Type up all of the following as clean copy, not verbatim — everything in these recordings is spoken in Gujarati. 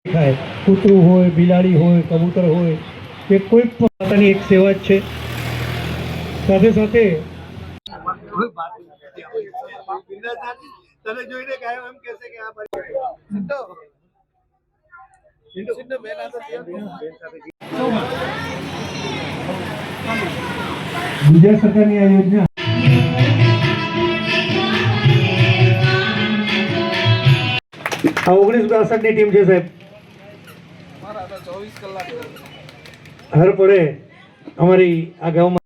થાય કૂતરું હોય, બિલાડી હોય, કબૂતર હોય કે કોઈ પણ માતાની એક સેવા જ છે. સાથે સાથે તને જોઈને ગાયો એમ કહેશે કે આ ગુજરાત સરકારની આ યોજના આ 1962 ની ટીમ છે સાહેબ. હર પડે અમારી આ ગામમાં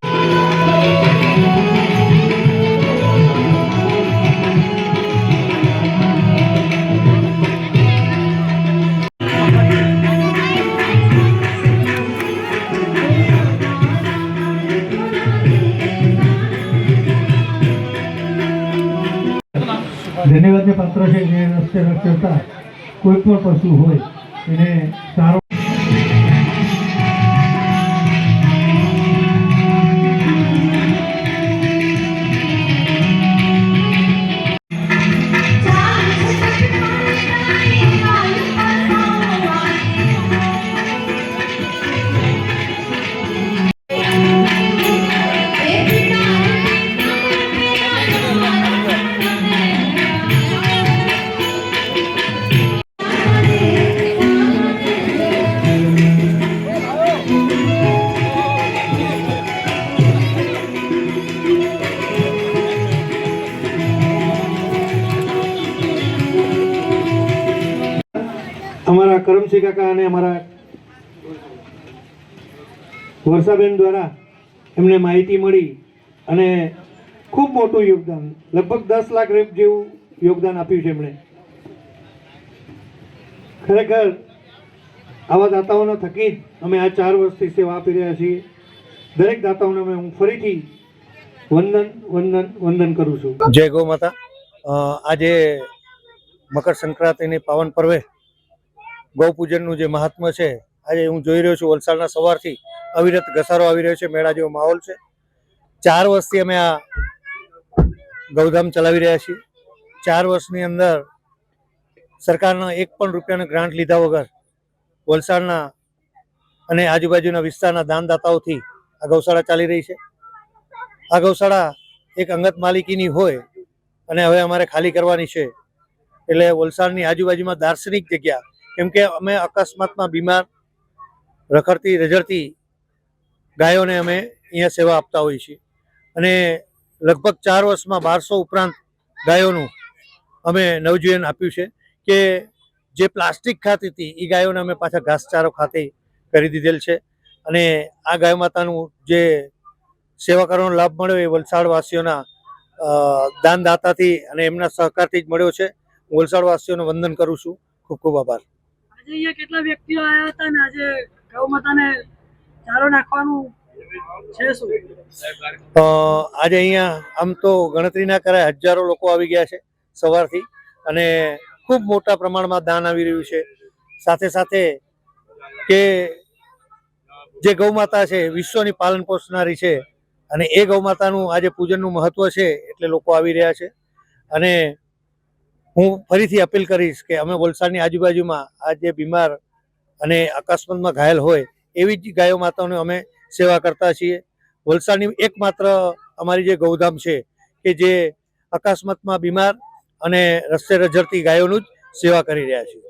ધન્યવાદને પાત્ર છે જે રસ્તે રખડતા કોઈ પણ પશુ હોય એને સારો અમારા કરમસિંહ કાકા અને અમારા વર્ષાબેન દ્વારા એમને માહિતી મળી અને ખૂબ મોટું યોગદાન, લગભગ 10 લાખ જેવું યોગદાન આપ્યું છે એમણે. ખરેખર આવા દાતાઓના થકી જ અમે આ 4 વર્ષથી સેવા આપી રહ્યા છીએ. દરેક દાતાઓને હું ફરીથી વંદન કરું છું. જય ગૌ માતા. આજે મકર સંક્રાંતિની પાવન પર્વે ગૌ પૂજનનું જે મહાત્મ્ય છે, આજે હું જોઈ રહ્યો છું વલસાડના સવારથી અવિરત ઘસારો આવી રહ્યો છે. મેળા જેવો માહોલ છે. 4 વર્ષથી અમે આ ગૌધામ ચલાવી રહ્યા છીએ. 4 વર્ષની અંદર સરકારના 1 પણ રૂપિયાનો ગ્રાન્ટ લીધા વગર વલસાડના અને આજુબાજુના વિસ્તારના દાનદાતાઓથી આ ગૌશાળા ચાલી રહી છે. આ ગૌશાળા એક અંગત માલિકીની હોય અને હવે અમારે ખાલી કરવાની છે. એટલે વલસાડની આજુબાજુમાં દાર્શનિક જગ્યા, કેમ કે અમે અકસ્માતમાં બીમાર રખડતી રઝળતી ગાયોને અમે અહીંયા સેવા આપતા હોઈએ છીએ અને લગભગ 4 વર્ષમાં 1200 ઉપરાંત ગાયોનું અમે નવજીવન આપ્યું છે. કે જે પ્લાસ્ટિક ખાતી હતી એ ગાયોને અમે પાછા ઘાસચારો ખાતે કરી દીધેલ છે. અને આ ગાય માતાનું જે સેવા કરવાનો લાભ મળ્યો એ વલસાડવાસીઓના દાનદાતાથી અને એમના સહકારથી જ મળ્યો છે. હું વલસાડવાસીઓને વંદન કરું છું. ખૂબ ખૂબ આભાર. આજે અહીંયા કેટલા વ્યક્તિઓ આવ્યા હતા ને આજે ગૌ માતાને ચારો નાખવાનું છે શું? આજે અહીંયા આમ તો ગણતરી ના કરાય, હજારો લોકો આવી ગયા છે સવારથી અને ખૂબ મોટા પ્રમાણમાં દાન આવી રહ્યું છે. સાથે સાથે કે જે ગૌ માતા છે વિશ્વની પાલન પોષનારી છે અને એ ગૌ માતાનું આજે પૂજનનું મહત્વ છે એટલે લોકો આવી રહ્યા છે. અને હું ફરીથી અપીલ કરીશ કે અમે વલસાડની આજુબાજુમાં આ જે બીમાર અને અકસ્માતમાં ઘાયલ હોય એવી જ ગાયો માતાઓને અમે સેવા કરતા છીએ. વલસાડની એકમાત્ર અમારી જે ગૌધામ છે કે જે અકસ્માતમાં બીમાર અને રસ્તે રઝળતી ગાયોનું જ સેવા કરી રહ્યા છીએ.